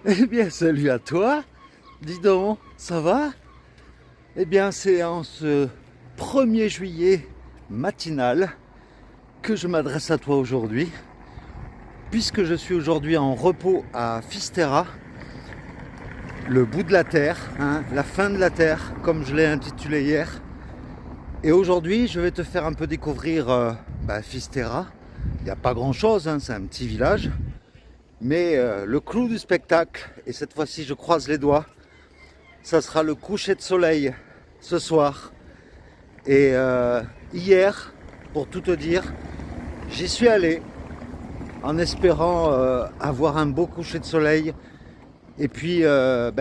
Eh bien, salut à toi. Dis donc, ça va? Eh bien, c'est en ce 1er juillet matinal que je m'adresse à toi aujourd'hui, puisque je suis aujourd'hui en repos à Fisterra, le bout de la terre, hein, la fin de la terre, comme je l'ai intitulé hier. Et aujourd'hui, je vais te faire un peu découvrir Fisterra. Il n'y a pas grand-chose, hein, c'est un petit village. Mais le clou du spectacle, et cette fois-ci je croise les doigts, ça sera le coucher de soleil ce soir. Et hier, pour tout te dire, j'y suis allé en espérant avoir un beau coucher de soleil. Et puis,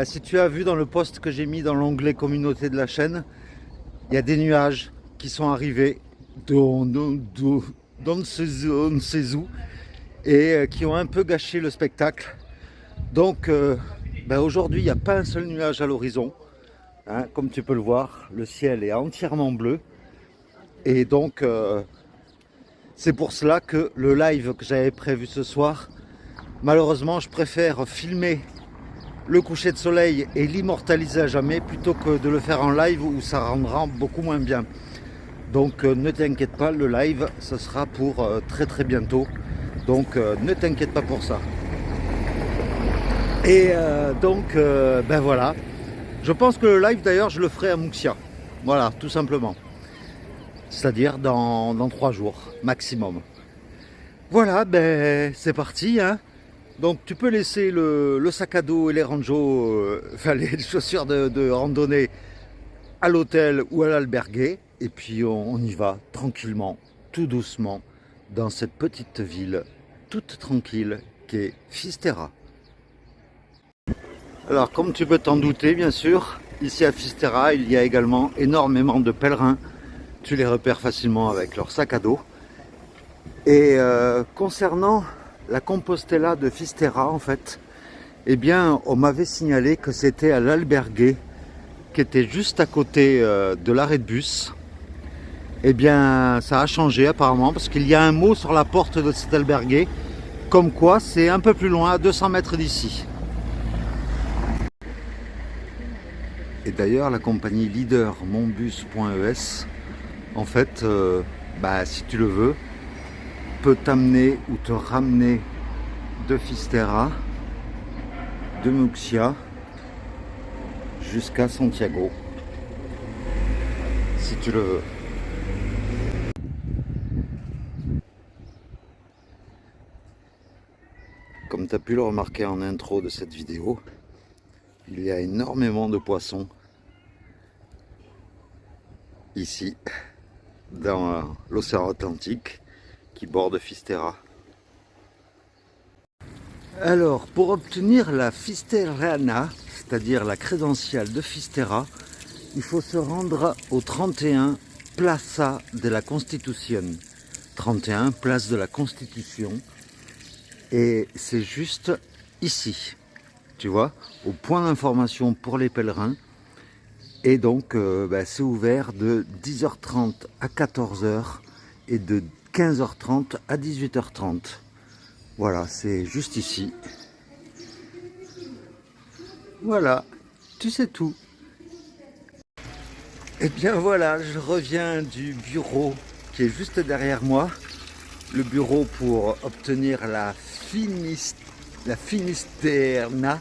si tu as vu dans le post que j'ai mis dans l'onglet communauté de la chaîne, il y a des nuages qui sont arrivés d'on ne sait où et qui ont un peu gâché le spectacle. Donc aujourd'hui, il n'y a pas un seul nuage à l'horizon. Hein, comme tu peux le voir, le ciel est entièrement bleu. Et donc, c'est pour cela que le live que j'avais prévu ce soir, malheureusement, je préfère filmer le coucher de soleil et l'immortaliser à jamais plutôt que de le faire en live où ça rendra beaucoup moins bien. Donc, ne t'inquiète pas, le live, ce sera pour très très bientôt. Donc, ne t'inquiète pas pour ça. Et voilà. Je pense que le live d'ailleurs je le ferai à Muxia. Voilà, tout simplement. C'est-à-dire dans 3 jours maximum. Voilà, c'est parti. Hein. Donc tu peux laisser le sac à dos et les ranjos, les chaussures de randonnée à l'hôtel ou à l'alberguer. Et puis on y va tranquillement, tout doucement, dans cette petite ville toute tranquille qu'est Fisterra. Alors, comme tu peux t'en douter, bien sûr, ici à Fisterra, il y a également énormément de pèlerins. Tu les repères facilement avec leur sac à dos. Et concernant la Compostela de Fisterra, en fait, eh bien, on m'avait signalé que c'était à l'Albergue, qui était juste à côté de l'arrêt de bus. Eh bien, ça a changé apparemment, parce qu'il y a un mot sur la porte de cet albergue, comme quoi c'est un peu plus loin, à 200 mètres d'ici. Et d'ailleurs, la compagnie leader monbus.es, en fait, si tu le veux, peut t'amener ou te ramener de Fisterra, de Muxia, jusqu'à Santiago, si tu le veux. Comme tu as pu le remarquer en intro de cette vidéo, il y a énormément de poissons ici, dans l'océan Atlantique, qui borde Fisterra. Alors, pour obtenir la Fisterrana, c'est-à-dire la crédentiale de Fisterra, il faut se rendre au 31 Plaza de la Constitución. 31 Place de la Constitution. Et c'est juste ici, tu vois, au point d'information pour les pèlerins. Et donc, c'est ouvert de 10h30 à 14h et de 15h30 à 18h30. Voilà, c'est juste ici. Voilà, tu sais tout. Et bien voilà, je reviens du bureau qui est juste derrière moi. Le bureau pour obtenir la Finisterna.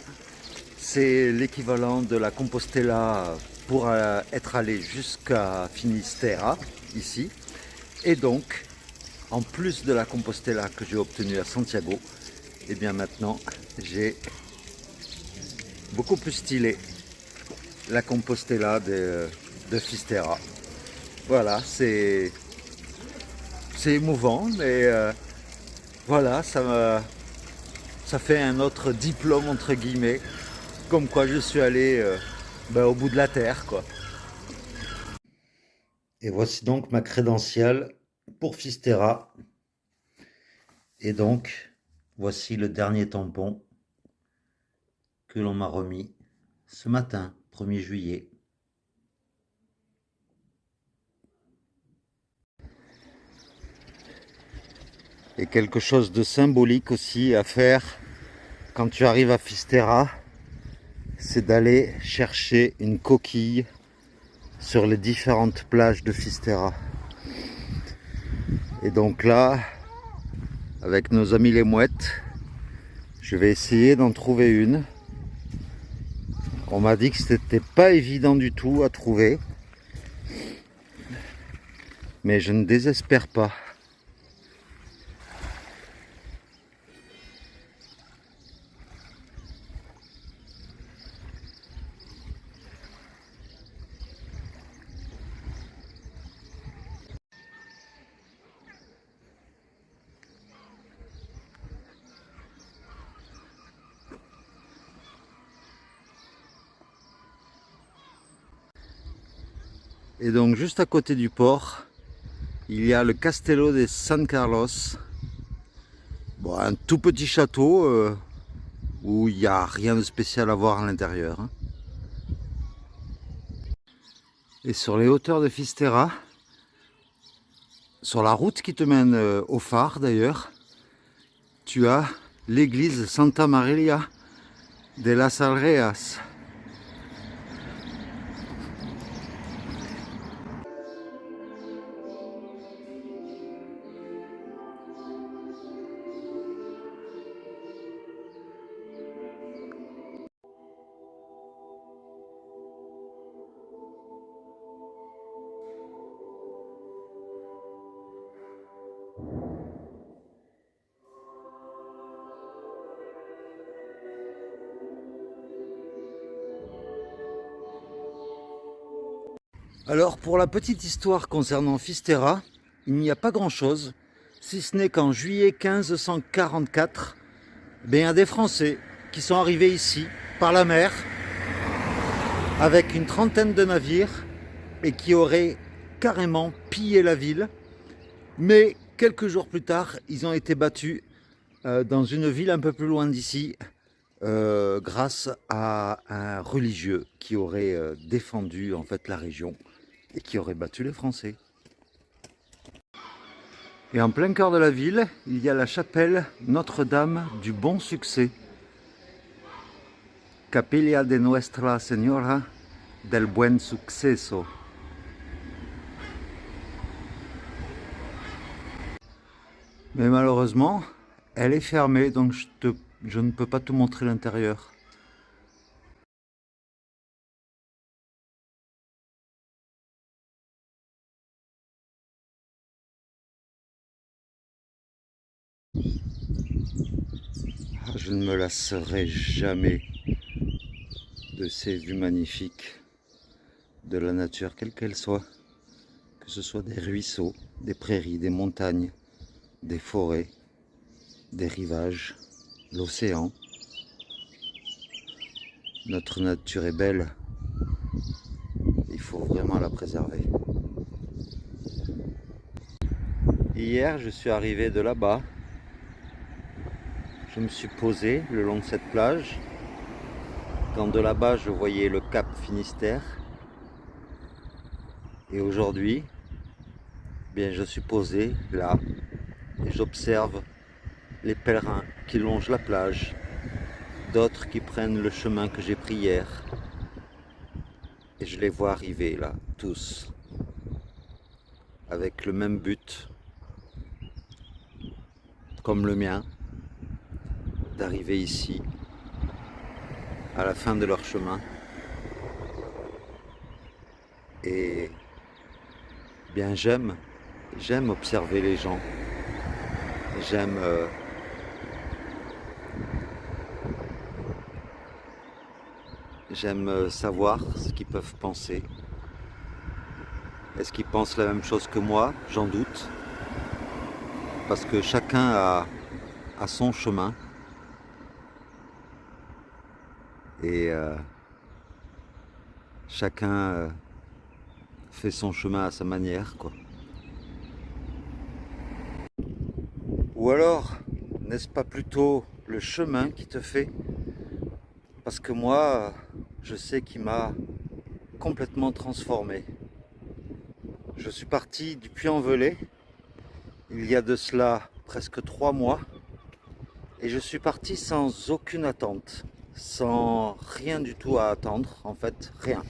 C'est l'équivalent de la Compostela pour être allé jusqu'à Finisterra, ici. Et donc, en plus de la Compostela que j'ai obtenue à Santiago, et bien maintenant, j'ai beaucoup plus stylé la Compostela de Fisterra. Voilà, c'est émouvant, mais voilà, ça fait un autre diplôme, entre guillemets, comme quoi je suis allé au bout de la terre, quoi. Et voici donc ma crédentiale pour Fisterra. Et donc, voici le dernier tampon que l'on m'a remis ce matin, 1er juillet. Et quelque chose de symbolique aussi à faire quand tu arrives à Fisterra, c'est d'aller chercher une coquille sur les différentes plages de Fisterra. Et donc là, avec nos amis les mouettes, je vais essayer d'en trouver une. On m'a dit que c'était pas évident du tout à trouver, mais je ne désespère pas. Et donc juste à côté du port, il y a le Castello de San Carlos. Bon, un tout petit château où il n'y a rien de spécial à voir à l'intérieur. Et sur les hauteurs de Fisterra, sur la route qui te mène au phare d'ailleurs, tu as l'église Santa Maria de las Alreas. Alors pour la petite histoire concernant Fisterra, il n'y a pas grand chose, si ce n'est qu'en juillet 1544, il y a des Français qui sont arrivés ici par la mer avec une trentaine de navires et qui auraient carrément pillé la ville. Mais quelques jours plus tard, ils ont été battus dans une ville un peu plus loin d'ici grâce à un religieux qui aurait défendu en fait la région et qui aurait battu les Français. Et en plein cœur de la ville, il y a la chapelle Notre-Dame du Bon Succès. Capilla de Nuestra Señora del Buen Suceso. Mais malheureusement, elle est fermée, donc je ne peux pas te montrer l'intérieur. Je ne me lasserai jamais de ces vues magnifiques de la nature, quelle qu'elle soit. Que ce soit des ruisseaux, des prairies, des montagnes, des forêts, des rivages, l'océan. Notre nature est belle, il faut vraiment la préserver. Hier, je suis arrivé de là-bas. Je me suis posé le long de cette plage. Quand de là-bas, je voyais le cap Finistère. Et aujourd'hui, bien, je suis posé là et j'observe les pèlerins qui longent la plage, d'autres qui prennent le chemin que j'ai pris hier. Et je les vois arriver là, tous, avec le même but, comme le mien, d'arriver ici, à la fin de leur chemin. Et bien j'aime observer les gens. J'aime savoir ce qu'ils peuvent penser. Est-ce qu'ils pensent la même chose que moi? J'en doute. Parce que chacun a son chemin. Et chacun fait son chemin à sa manière, quoi. Ou alors, n'est-ce pas plutôt le chemin qui te fait? Parce que moi, je sais qu'il m'a complètement transformé. Je suis parti du Puy-en-Velay, il y a de cela presque 3 mois. Et je suis parti sans aucune attente, sans rien du tout à attendre, en fait, rien.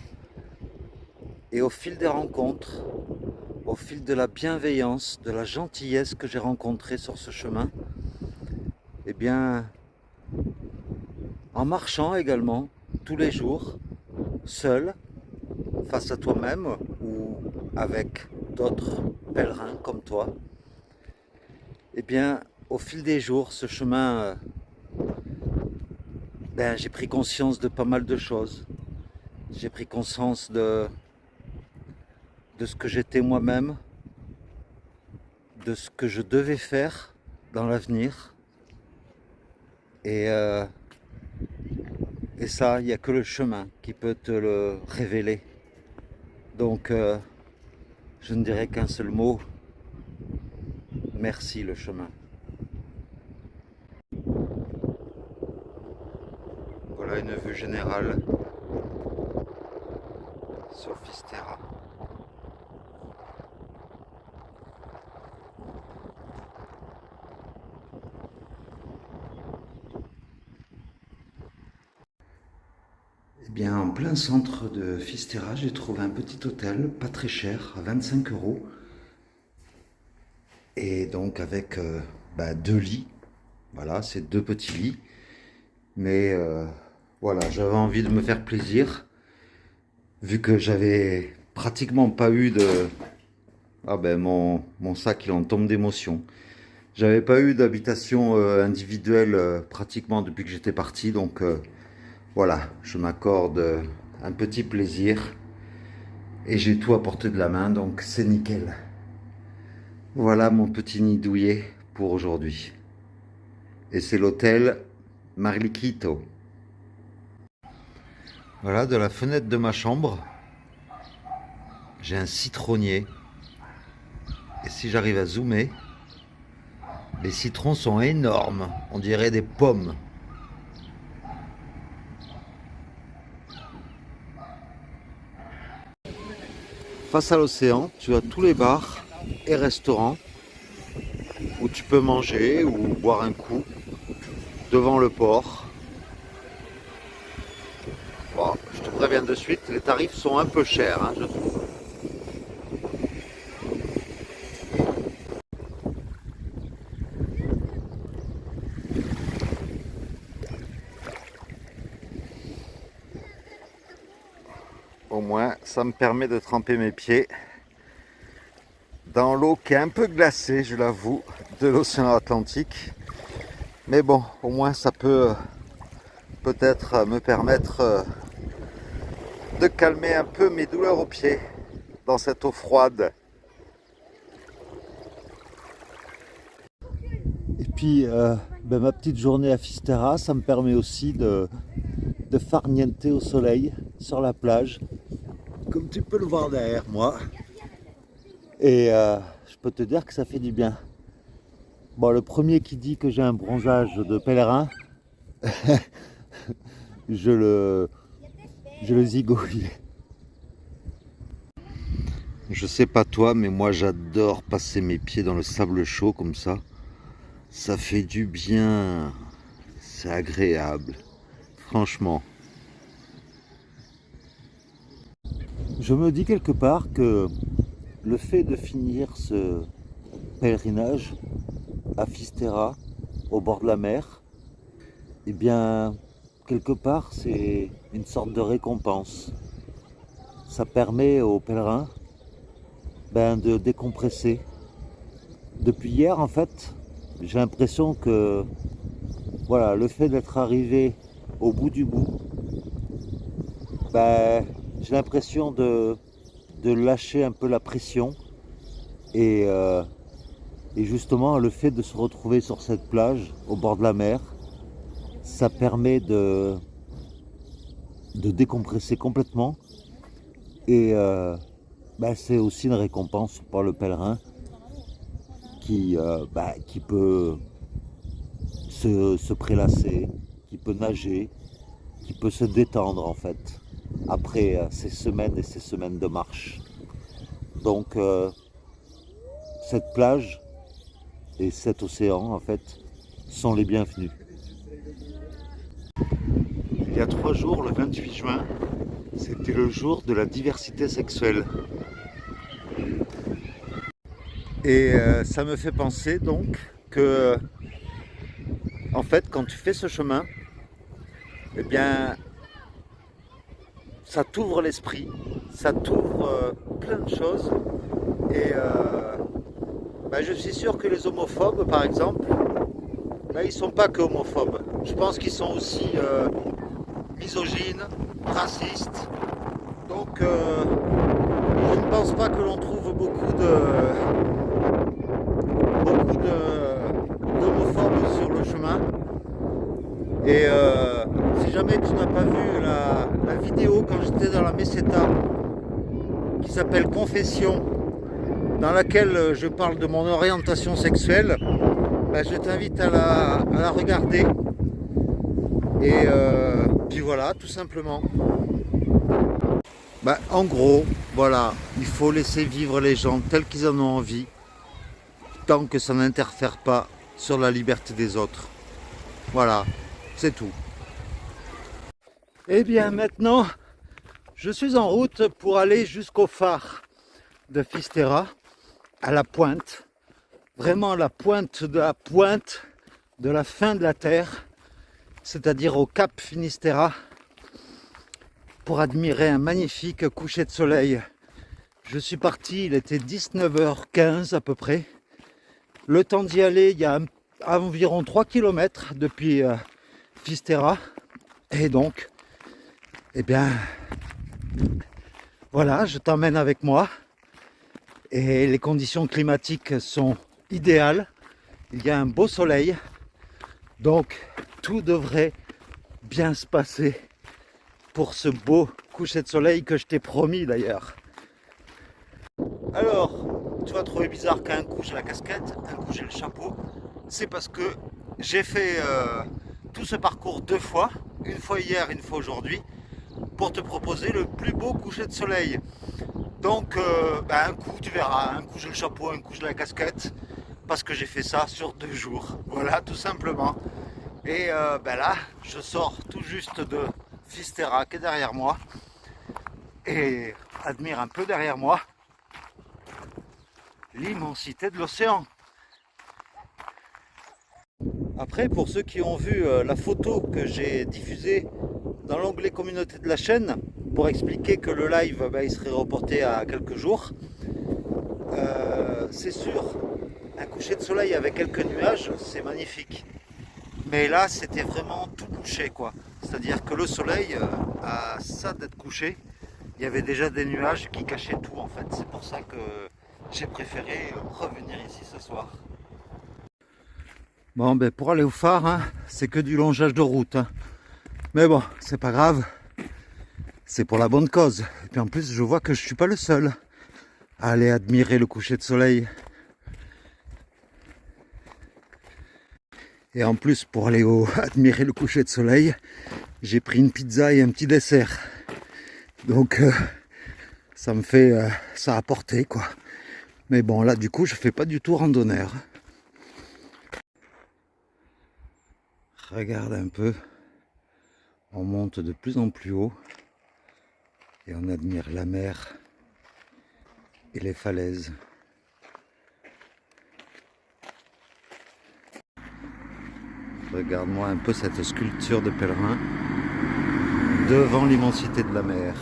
Et au fil des rencontres, au fil de la bienveillance, de la gentillesse que j'ai rencontrée sur ce chemin, eh bien, en marchant également, tous les jours, seul, face à toi-même ou avec d'autres pèlerins comme toi, eh bien, au fil des jours, ce chemin, j'ai pris conscience de pas mal de choses. J'ai pris conscience de ce que j'étais moi-même, de ce que je devais faire dans l'avenir. Et, euh, et ça, il n'y a que le chemin qui peut te le révéler. Donc, je ne dirais qu'un seul mot, merci le chemin. Voilà une vue générale sur Fisterra. Eh bien, en plein centre de Fisterra, j'ai trouvé un petit hôtel, pas très cher, à 25 euros. Et donc avec 2 lits. Voilà, c'est 2 petits lits. Mais voilà, j'avais envie de me faire plaisir, vu que j'avais pratiquement pas eu de... Ah ben mon sac il en tombe d'émotion. J'avais pas eu d'habitation individuelle pratiquement depuis que j'étais parti, donc voilà, je m'accorde un petit plaisir et j'ai tout à portée de la main, donc c'est nickel. Voilà mon petit nid douillet pour aujourd'hui. Et c'est l'hôtel Marliquito. Voilà, de la fenêtre de ma chambre, j'ai un citronnier. Et si j'arrive à zoomer, les citrons sont énormes, on dirait des pommes. Face à l'océan, tu as tous les bars et restaurants où tu peux manger ou boire un coup devant le port. Bon, je te préviens de suite, les tarifs sont un peu chers, hein, je trouve. Au moins, ça me permet de tremper mes pieds dans l'eau qui est un peu glacée, je l'avoue, de l'océan Atlantique. Mais bon, au moins ça peut peut-être me permettre de calmer un peu mes douleurs aux pieds dans cette eau froide. Et puis ma petite journée à Fisterra, ça me permet aussi de farnienter au soleil sur la plage, comme tu peux le voir derrière moi. Et je peux te dire que ça fait du bien. Bon, le premier qui dit que j'ai un bronzage de pèlerin, je le zigouille. Je sais pas toi, mais moi j'adore passer mes pieds dans le sable chaud comme ça. Ça fait du bien, c'est agréable, franchement. Je me dis quelque part que le fait de finir ce pèlerinage à Fisterra, au bord de la mer, eh bien, quelque part, c'est une sorte de récompense. Ça permet aux pèlerins de décompresser. Depuis hier, en fait, j'ai l'impression que voilà, le fait d'être arrivé au bout du bout, j'ai l'impression de lâcher un peu la pression et, et justement le fait de se retrouver sur cette plage au bord de la mer, ça permet de décompresser complètement et c'est aussi une récompense pour le pèlerin qui peut se prélasser, qui peut nager, qui peut se détendre en fait après ces semaines et ces semaines de marche. Donc cette plage et cet océan en fait sont les bienvenus. Il y a 3 jours, le 28 juin, c'était le jour de la diversité sexuelle. Et ça me fait penser donc que, en fait, quand tu fais ce chemin, eh bien, ça t'ouvre l'esprit, ça t'ouvre plein de choses. Et je suis sûr que les homophobes, par exemple, ils ne sont pas que homophobes. Je pense qu'ils sont aussi misogynes, racistes. Donc, je ne pense pas que l'on trouve beaucoup d'homophobes sur le chemin. Et si jamais tu n'as pas vu la vidéo quand j'étais dans la Meseta, qui s'appelle Confession, dans laquelle je parle de mon orientation sexuelle, je t'invite à la regarder. Et puis voilà, tout simplement. En gros, voilà, il faut laisser vivre les gens tels qu'ils en ont envie, tant que ça n'interfère pas sur la liberté des autres. Voilà, c'est tout. Et bien maintenant, je suis en route pour aller jusqu'au phare de Fisterra, à la pointe, vraiment la pointe de la fin de la terre, c'est-à-dire au Cap Finisterra, pour admirer un magnifique coucher de soleil. Je suis parti, il était 19h15 à peu près. Le temps d'y aller, il y a environ 3 km depuis Fisterra. Et donc, eh bien, voilà, je t'emmène avec moi. Et les conditions climatiques sont idéales. Il y a un beau soleil. Donc, tout devrait bien se passer pour ce beau coucher de soleil que je t'ai promis d'ailleurs. Alors, tu vas trouver bizarre qu'un coup j'ai la casquette, un coup j'ai le chapeau. C'est parce que j'ai fait tout ce parcours 2 fois, une fois hier, une fois aujourd'hui, pour te proposer le plus beau coucher de soleil. Donc, un coup tu verras, un coup j'ai le chapeau, un coup j'ai la casquette, parce que j'ai fait ça sur 2 jours. Voilà, tout simplement. Et là, je sors tout juste de Fisterra qui est derrière moi, et admire un peu derrière moi l'immensité de l'océan. Après, pour ceux qui ont vu la photo que j'ai diffusée dans l'onglet communauté de la chaîne, pour expliquer que le live il serait reporté à quelques jours, c'est sûr, un coucher de soleil avec quelques nuages, c'est magnifique. Mais là, c'était vraiment tout bouché, quoi. C'est-à-dire que le soleil, à ça d'être couché, il y avait déjà des nuages qui cachaient tout, en fait. C'est pour ça que j'ai préféré revenir ici ce soir. Bon, pour aller au phare, hein, c'est que du longeage de route. Hein. Mais bon, c'est pas grave. C'est pour la bonne cause. Et puis en plus, je vois que je suis pas le seul à aller admirer le coucher de soleil. Et en plus, pour aller admirer le coucher de soleil, j'ai pris une pizza et un petit dessert. Donc, ça me fait ça à porter, quoi. Mais bon, là, du coup, je fais pas du tout randonneur. Regarde un peu. On monte de plus en plus haut. Et on admire la mer et les falaises. Regarde-moi un peu cette sculpture de pèlerin devant l'immensité de la mer.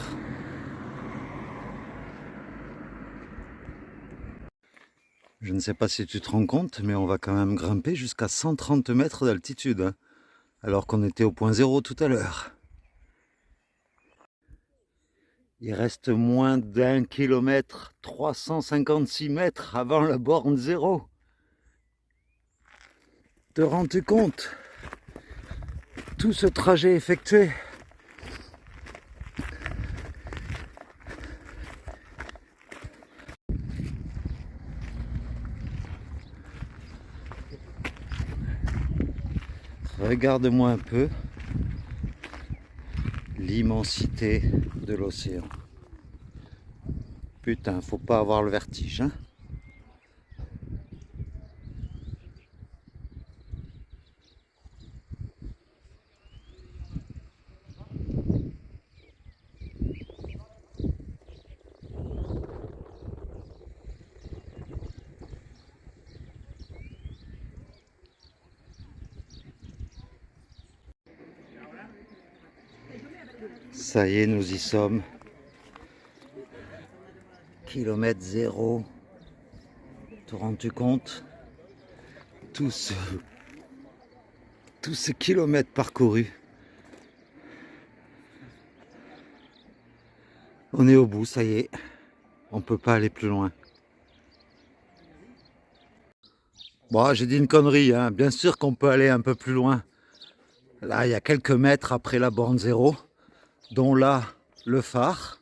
Je ne sais pas si tu te rends compte, mais on va quand même grimper jusqu'à 130 mètres d'altitude, hein, alors qu'on était au point zéro tout à l'heure. Il reste moins d'1 kilomètre, 356 mètres avant la borne zéro. Te rends-tu compte? Tout ce trajet effectué. Regarde-moi un peu l'immensité de l'océan. Putain, faut pas avoir le vertige, hein. Ça y est, nous y sommes. Kilomètre zéro. Te rends-tu compte? Tout ce, tous ces kilomètres parcourus. On est au bout, ça y est. On peut pas aller plus loin. Bon, j'ai dit une connerie, hein. Bien sûr qu'on peut aller un peu plus loin. Là, il y a quelques mètres après la borne zéro, dont là, le phare.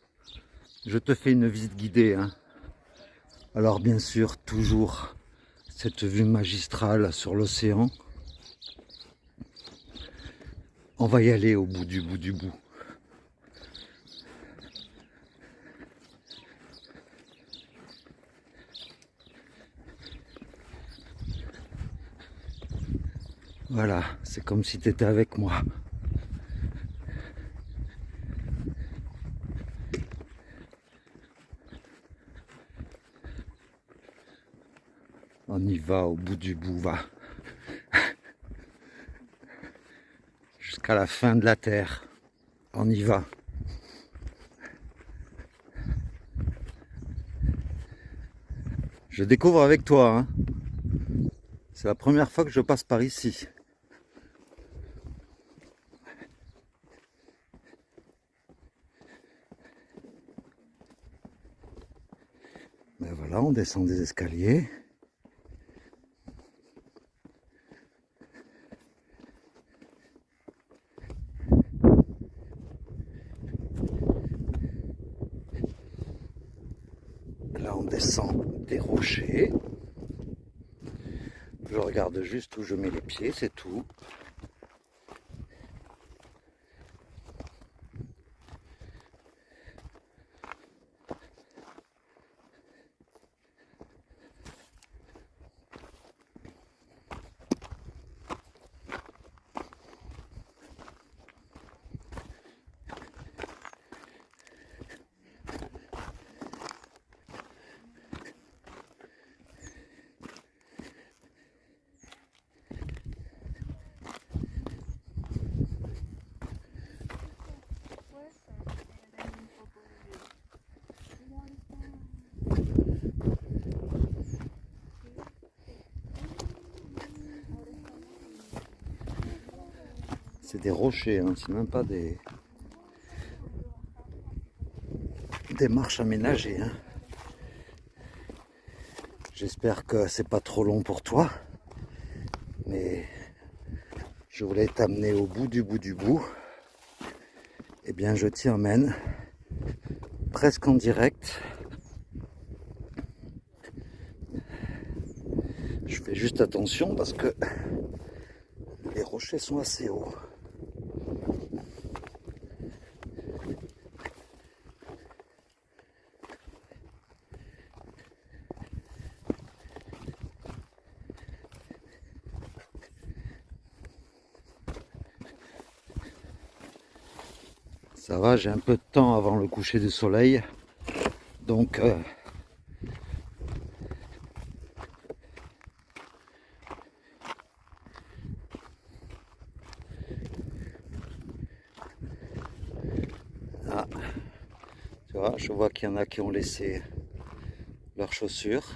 Je te fais une visite guidée, hein. Alors bien sûr, toujours cette vue magistrale sur l'océan. On va y aller au bout du bout du bout. Voilà, c'est comme si tu étais avec moi. On y va au bout du bout, va. Jusqu'à la fin de la terre. On y va. Je découvre avec toi, hein. C'est la première fois que je passe par ici. Ben voilà, on descend des escaliers. Là, on descend des rochers. Je regarde juste où je mets les pieds, c'est tout. C'est des rochers, hein, c'est même pas des marches aménagées, hein. J'espère que c'est pas trop long pour toi, mais je voulais t'amener au bout du bout du bout. Eh bien, je t'y emmène presque en direct. Je fais juste attention parce que les rochers sont assez hauts. Ça va, j'ai un peu de temps avant le coucher du soleil, donc ah, tu vois, je vois qu'il y en a qui ont laissé leurs chaussures.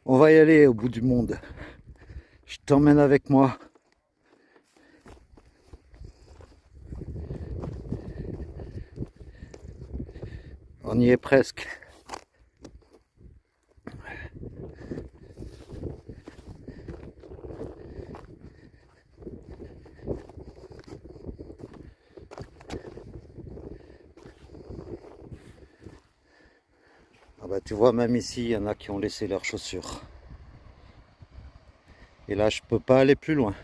On va y aller au bout du monde. Je t'emmène avec moi. On y est presque. Ah bah, tu vois, même ici, il y en a qui ont laissé leurs chaussures. Et là, je peux pas aller plus loin.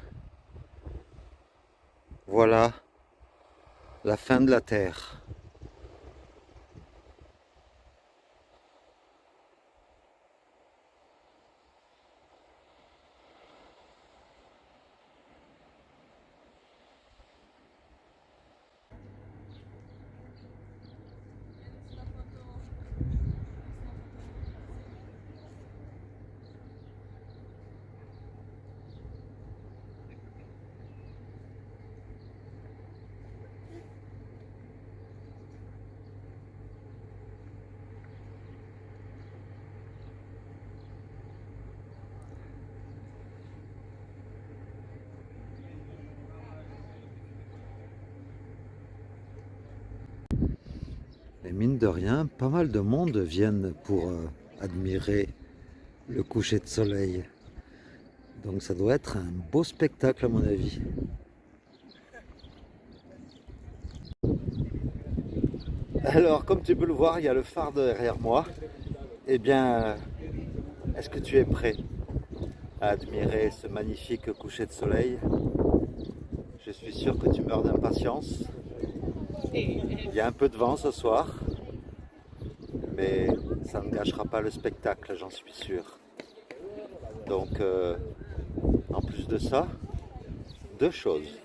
Voilà la fin de la terre. mine de rien, pas mal de monde viennent pour admirer le coucher de soleil. Donc ça doit être un beau spectacle à mon avis. Alors comme tu peux le voir, il y a le phare derrière moi. Eh bien, est-ce que tu es prêt à admirer ce magnifique coucher de soleil? Je suis sûr que tu meurs d'impatience. Il y a un peu de vent ce soir, mais ça ne gâchera pas le spectacle, j'en suis sûr. Donc, en plus de ça, deux choses.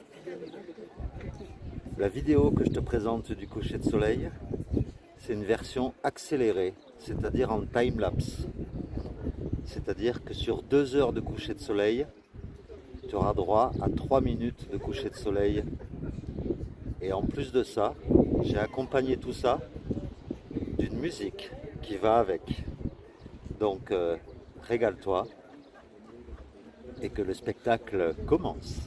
La vidéo que je te présente du coucher de soleil, c'est une version accélérée, c'est-à-dire en time-lapse. C'est-à-dire que sur 2 heures de coucher de soleil, tu auras droit à 3 minutes de coucher de soleil. Et en plus de ça, j'ai accompagné tout ça d'une musique qui va avec. Donc, régale-toi et que le spectacle commence.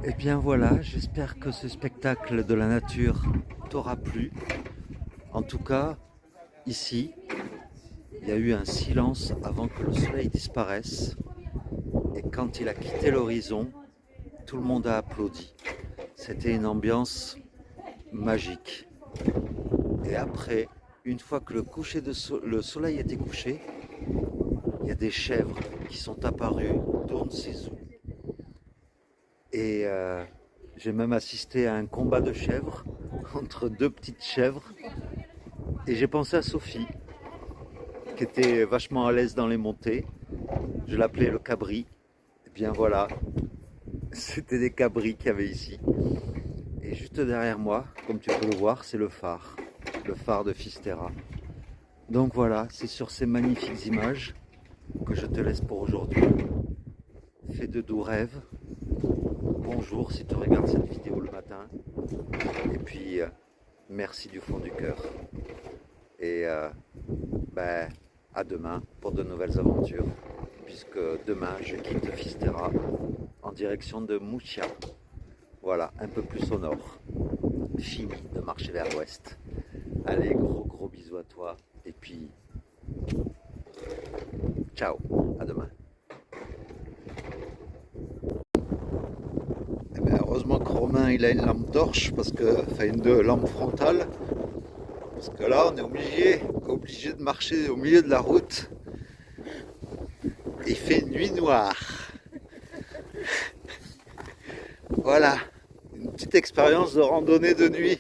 Et bien voilà, j'espère que ce spectacle de la nature t'aura plu. En tout cas, ici, il y a eu un silence avant que le soleil disparaisse. Et quand il a quitté l'horizon, tout le monde a applaudi. C'était une ambiance magique. Et après, une fois que le soleil était couché, il y a des chèvres qui sont apparues d'on ne sait où. Et j'ai même assisté à un combat de chèvres entre deux petites chèvres. Et j'ai pensé à Sophie, qui était vachement à l'aise dans les montées. Je l'appelais le cabri. Et bien voilà, c'était des cabris qu'il y avait ici. Et juste derrière moi, comme tu peux le voir, c'est le phare de Fisterra. Donc voilà, c'est sur ces magnifiques images que je te laisse pour aujourd'hui. Fais de doux rêves. Bonjour si tu regardes cette vidéo le matin. Et puis, merci du fond du cœur. Et à demain pour de nouvelles aventures. Puisque demain, je quitte Fisterra en direction de Murcia. Voilà, un peu plus au nord. Fini de marcher vers l'ouest. Allez, gros bisous à toi. Et puis, ciao, à demain. Eh bien, heureusement que Romain il a une lampe torche, une lampe frontale. Parce que là, on est obligé de marcher au milieu de la route. Il fait nuit noire. Voilà, une petite expérience de randonnée de nuit.